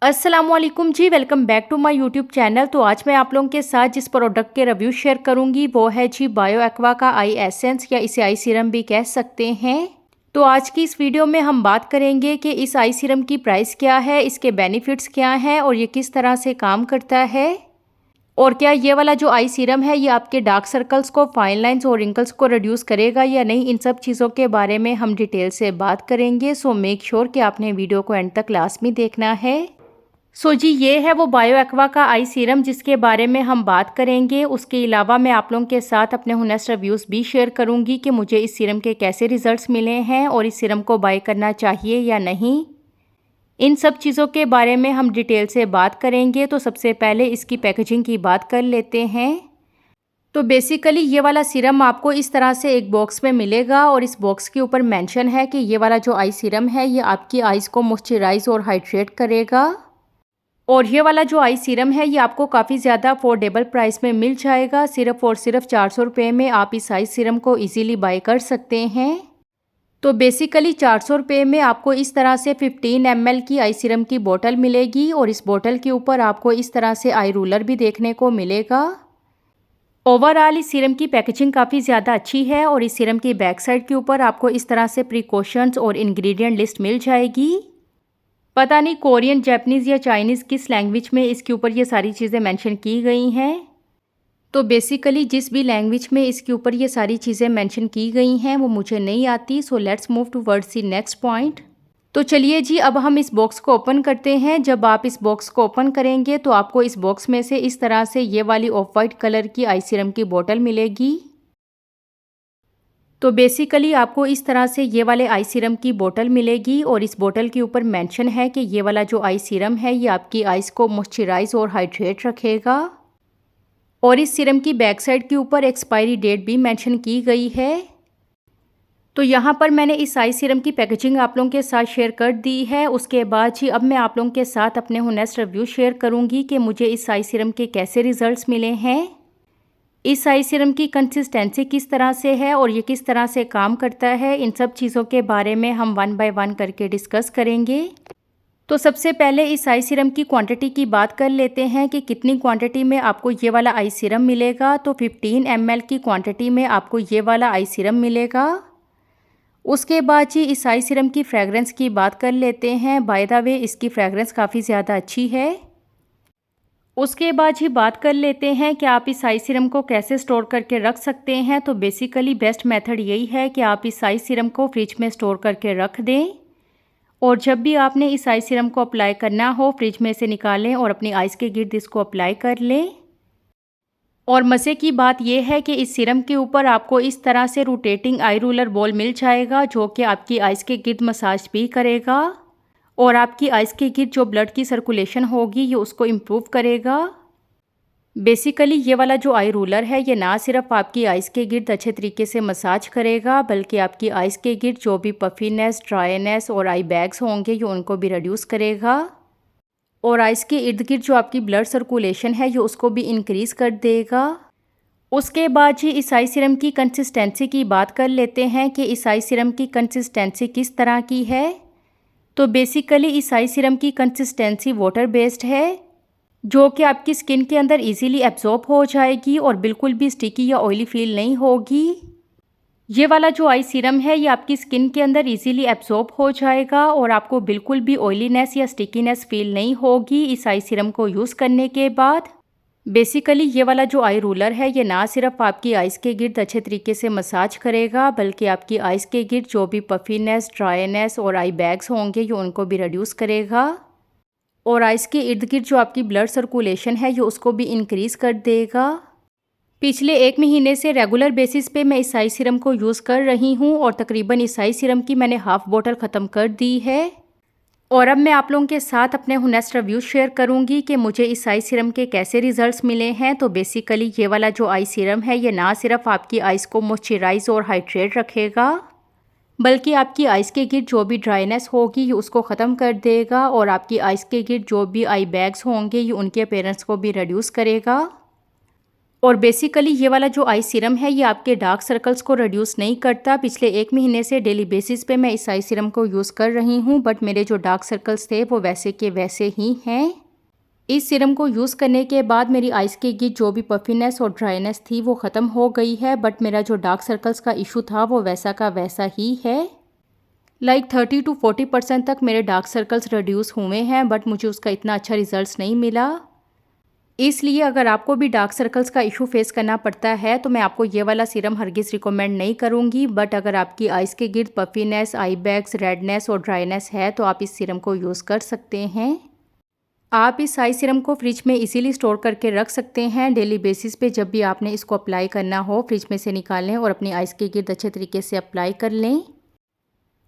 अस्सलामुअलैकुम जी, welcome back to my YouTube channel. तो आज मैं आप लोगों के साथ जिस प्रोडक्ट के रिव्यू शेयर करूंगी वो है जी बायो एक्वा का आई एसेंस, या इसे आई सीरम भी कह सकते हैं। तो आज की इस वीडियो में हम बात करेंगे कि इस आई सीरम की प्राइस क्या है, इसके बेनिफिट्स क्या हैं और ये किस तरह से काम करता है, और क्या ये वाला जो आई सीरम है ये आपके डार्क सर्कल्स को, फाइन लाइंस और रिंकल्स को रिड्यूस करेगा या नहीं। इन सब चीज़ों के बारे में हम डिटेल से बात करेंगे। सो मेक श्योर कि आपने वीडियो को एंड तक लास्ट में देखना है। सो जी, ये है वो बायो एक्वा का आई सीरम जिसके बारे में हम बात करेंगे। उसके अलावा मैं आप लोगों के साथ अपने होनेस्ट रिव्यूज़ भी शेयर करूंगी कि मुझे इस सीरम के कैसे रिजल्ट्स मिले हैं और इस सीरम को बाय करना चाहिए या नहीं। इन सब चीज़ों के बारे में हम डिटेल से बात करेंगे। तो सबसे पहले इसकी पैकेजिंग की बात कर लेते हैं। तो बेसिकली ये वाला सीरम आपको इस तरह से एक बॉक्स में मिलेगा और इस बॉक्स के ऊपर मेंशन है कि ये वाला जो आई सीरम है ये आपकी आइज़ को मॉइस्चराइज और हाइड्रेट करेगा। और ये वाला जो आई सीरम है ये आपको काफ़ी ज़्यादा अफोर्डेबल प्राइस में मिल जाएगा। सिर्फ और सिर्फ 400 रुपये में आप इस आई सीरम को इजीली बाय कर सकते हैं। तो बेसिकली 400 रुपये में आपको इस तरह से 15 ml की आई सीरम की बोतल मिलेगी और इस बोतल के ऊपर आपको इस तरह से आई रूलर भी देखने को मिलेगा। ओवरऑल इस सीरम की पैकेजिंग काफ़ी ज़्यादा अच्छी है और इस सीरम की बैक साइड के ऊपर आपको इस तरह से प्रिकॉशंस और इंग्रेडिएंट लिस्ट मिल जाएगी। पता नहीं कोरियन, जापानीज़ या चाइनीज़ किस लैंग्वेज में इसके ऊपर ये सारी चीज़ें मेंशन की गई हैं। तो बेसिकली जिस भी लैंग्वेज में इसके ऊपर ये सारी चीज़ें मेंशन की गई हैं वो मुझे नहीं आती। So let's move towards the next point. तो चलिए जी, अब हम इस बॉक्स को ओपन करते हैं। जब आप इस बॉक्स को ओपन करेंगे तो आपको इस बॉक्स में से इस तरह से ये वाली ऑफ वाइट कलर की आई सीरम की बोतल मिलेगी। तो बेसिकली आपको इस तरह से ये वाले आई सीरम की बोतल मिलेगी और इस बोतल के ऊपर मेंशन है कि ये वाला जो आई सीरम है ये आपकी आइज़ को मॉइस्चराइज और हाइड्रेट रखेगा। और इस सीरम की बैक साइड के ऊपर एक्सपायरी डेट भी मेंशन की गई है। तो यहाँ पर मैंने इस आई सीरम की पैकेजिंग आप लोगों के साथ शेयर कर दी है। उसके बाद ही अब मैं आप लोगों के साथ अपने होनेस्ट रिव्यू शेयर करूँगी कि मुझे इस आई सीरम के कैसे रिजल्ट्स मिले हैं, इस आई सीरम की कंसिस्टेंसी किस तरह से है और ये किस तरह से काम करता है। इन सब चीज़ों के बारे में हम वन बाय वन करके डिस्कस करेंगे। तो सबसे पहले इस आई सीरम की क्वांटिटी की बात कर लेते हैं कि कितनी क्वांटिटी में आपको ये वाला आई सीरम मिलेगा। तो 15 ml की क्वांटिटी में आपको ये वाला आई सीरम मिलेगा। उसके बाद ही इस आई सीरम की फ्रेगरेंस की बात कर लेते हैं। बाय द वे इसकी फ्रेगरेंस काफ़ी ज़्यादा अच्छी है। उसके बाद ही बात कर लेते हैं कि आप इस आई सीरम को कैसे स्टोर करके रख सकते हैं। तो बेसिकली बेस्ट मेथड यही है कि आप इस आई सीरम को फ्रिज में स्टोर करके रख दें और जब भी आपने इस आई सीरम को अप्लाई करना हो फ्रिज में से निकालें और अपनी आइज़ के गिर्द इसको अप्लाई कर लें। और मज़े की बात यह है कि इस सीरम के ऊपर आपको इस तरह से रोटेटिंग आई रूलर बॉल मिल जाएगा जो कि आपकी आइज़ के गिर्द मसाज भी करेगा और आपकी आइज़ के गिर्द जो ब्लड की सर्कुलेशन होगी ये उसको इम्प्रूव करेगा। बेसिकली ये वाला जो आई रूलर है ये ना सिर्फ आपकी आइज़ के गिर्द अच्छे तरीके से मसाज करेगा बल्कि आपकी आइज़ के गिर्द जो भी पफीनेस, ड्राईनेस और आई बैग्स होंगे ये उनको भी रिड्यूस करेगा और आइज़ के इर्द गिर्द जो आपकी ब्लड सर्कुलेशन है ये उसको भी इंक्रीज़ कर देगा। उसके बाद ही इस आई सीरम की कंसिस्टेंसी की बात कर लेते हैं कि इस आई सीरम की कंसिस्टेंसी किस तरह की है। तो बेसिकली इस आई सीरम की कंसिस्टेंसी वाटर बेस्ड है जो कि आपकी स्किन के अंदर इजीली एब्जॉर्ब हो जाएगी और बिल्कुल भी स्टिकी या ऑयली फील नहीं होगी। ये वाला जो आई सीरम है ये आपकी स्किन के अंदर इजीली एब्जॉर्ब हो जाएगा और आपको बिल्कुल भी ऑयलीनेस या स्टिकीनेस फील नहीं होगी इस आई सीरम को यूज़ करने के बाद। बेसिकली ये वाला जो आई रूलर है ये ना सिर्फ आपकी आइज़ के गिर्द अच्छे तरीके से मसाज करेगा बल्कि आपकी आइज़ के गिर्द जो भी पफीनेस, ड्राईनेस और आई बैग्स होंगे ये उनको भी रिड्यूस करेगा और आइज़ के इर्द गिर्द जो आपकी ब्लड सर्कुलेशन है ये उसको भी इंक्रीज़ कर देगा। पिछले 1 महीने से रेगुलर बेसिस पे मैं इस आई सीरम को यूज़ कर रही हूँ और तकरीबन इस आई सीरम की मैंने हाफ़ बोतल ख़त्म कर दी है। और अब मैं आप लोगों के साथ अपने होनेस्ट रिव्यू शेयर करूंगी कि मुझे इस आई सीरम के कैसे रिजल्ट्स मिले हैं। तो बेसिकली ये वाला जो आई सीरम है ये ना सिर्फ आपकी आइज़ को मॉइस्चराइज और हाइड्रेट रखेगा बल्कि आपकी आइज़ के गिर्द जो भी ड्राईनेस होगी ये उसको ख़त्म कर देगा और आपकी आइज़ के गिर्द जो भी आई बैग्स होंगे ये उनके अपीयरेंस को भी रिड्यूस करेगा। और बेसिकली ये वाला जो आई सीरम है ये आपके डार्क सर्कल्स को रिड्यूस नहीं करता। पिछले 1 महीने से डेली बेसिस पे मैं इस आई सीरम को यूज़ कर रही हूँ, बट मेरे जो डार्क सर्कल्स थे वो वैसे के वैसे ही हैं। इस सीरम को यूज़ करने के बाद मेरी आइज़ के गिर जो भी पफीनेस और ड्राइनेस थी वो ख़त्म हो गई है, बट मेरा जो डार्क सर्कल्स का इशू था वो वैसा का वैसा ही है। लाइक 30 to 40% तक मेरे डार्क सर्कल्स रिड्यूस हुए हैं, बट मुझे उसका इतना अच्छा रिजल्ट्स नहीं मिला। इसलिए अगर आपको भी डार्क सर्कल्स का इशू फेस करना पड़ता है तो मैं आपको ये वाला सीरम हरगिज़ रिकमेंड नहीं करूँगी, बट अगर आपकी आइज़ के गिर्द पफीनेस, आई बैग्स, रेडनेस और ड्राइनेस है तो आप इस सीरम को यूज़ कर सकते हैं। आप इस आई सीरम को फ्रिज में इजीली स्टोर करके रख सकते हैं। डेली बेसिस पे जब भी आपने इसको अप्लाई करना हो फ्रिज में से निकाल लें और अपनी आइज़ के गिर्द अच्छे तरीके से अप्लाई कर लें।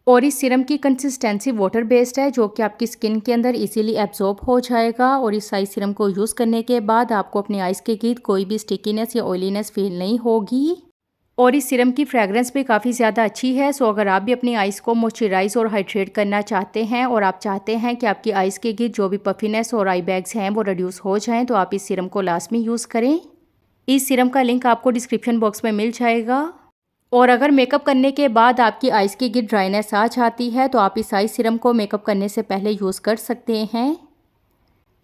और इस सीरम की कंसिस्टेंसी वाटर बेस्ड है जो कि आपकी स्किन के अंदर इजीली एब्जॉर्ब हो जाएगा। और इस आई सीरम को यूज़ करने के बाद आपको अपनी आइज़ के गिर्द कोई भी स्टिकीनेस या ऑयलीनेस फील नहीं होगी। और इस सीरम की फ्रेगरेंस भी काफ़ी ज़्यादा अच्छी है। सो अगर आप भी अपनी आइज़ को मॉइस्चराइज़ और हाइड्रेट करना चाहते हैं और आप चाहते हैं कि आपकी आइज़ के गिर्द जो भी पफीनेस और आई बैग्स हैं वो रिड्यूस हो जाएं, तो आप इस सीरम को लाजमी यूज़ करें। इस सीरम का लिंक आपको डिस्क्रिप्शन बॉक्स में मिल जाएगा। और अगर मेकअप करने के बाद आपकी आइज़ के गिर्द ड्राइनेस आ जाती है तो आप इस आई सीरम को मेकअप करने से पहले यूज़ कर सकते हैं।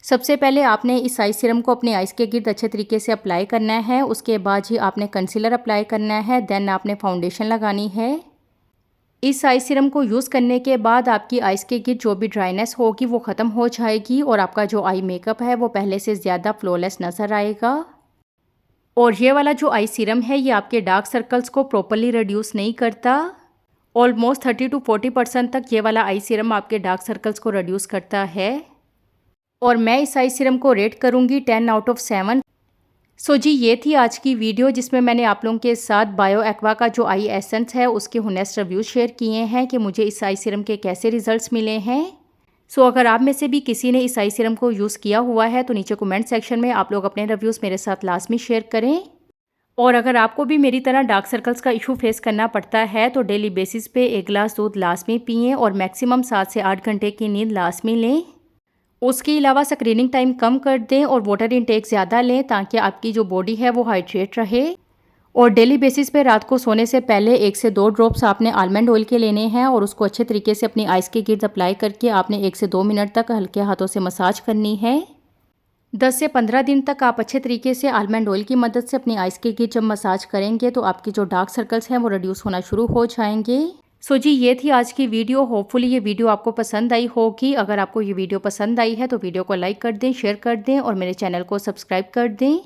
सबसे पहले आपने इस आई सीरम को अपने आइज़ के गिर्द अच्छे तरीके से अप्लाई करना है। उसके बाद ही आपने कंसीलर अप्लाई करना है, देन आपने फाउंडेशन लगानी है। इस आई सीरम को यूज़ करने के बाद आपकी आइज़ के गिर्द जो भी ड्राइनेस होगी वो ख़त्म हो जाएगी और आपका जो आई मेकअप है वो पहले से ज़्यादा फ्लॉलेस नज़र आएगा। और ये वाला जो आई सीरम है ये आपके डार्क सर्कल्स को प्रॉपरली रिड्यूस नहीं करता। ऑलमोस्ट 30 to 40% तक ये वाला आई सीरम आपके डार्क सर्कल्स को रिड्यूस करता है। और मैं इस आई सीरम को रेट करूँगी 10 out of 7। सो जी ये थी आज की वीडियो जिसमें मैंने आप लोगों के साथ बायो एक्वा का जो आई एसेंस है उसके होनेस्ट रिव्यू शेयर किए हैं कि मुझे इस आई सीरम के कैसे रिजल्ट्स मिले हैं। सो अगर आप में से भी किसी ने इस आई सीरम को यूज़ किया हुआ है तो नीचे कमेंट सेक्शन में आप लोग अपने रिव्यूज़ मेरे साथ लाजमी शेयर करें। और अगर आपको भी मेरी तरह डार्क सर्कल्स का इशू फेस करना पड़ता है तो डेली बेसिस पे 1 गिलास दूध लाजमी पिएँ और मैक्सिमम 7 से 8 घंटे की नींद लाजमी लें। उसके अलावा स्क्रीनिंग टाइम कम कर दें और वाटर इनटेक ज़्यादा लें ताकि आपकी जो बॉडी है वो हाइड्रेट रहे। और डेली बेसिस पे रात को सोने से पहले 1 से 2 ड्रॉप्स आपने आलमंड ऑयल के लेने हैं और उसको अच्छे तरीके से अपनी आइज़ के गिर्द अप्लाई करके आपने 1 से 2 मिनट तक हल्के हाथों से मसाज करनी है। 10 से 15 दिन तक आप अच्छे तरीके से आलमंड ऑयल की मदद से अपनी आइज़ के गिर्द जब मसाज करेंगे तो आपकी जो डार्क सर्कल्स हैं वो रिड्यूस होना शुरू हो जाएंगे। सो जी ये थी आज की वीडियो। होपफुली ये वीडियो आपको पसंद आई होगी। अगर आपको ये वीडियो पसंद आई है तो वीडियो को लाइक कर दें, शेयर कर दें और मेरे चैनल को सब्सक्राइब कर दें।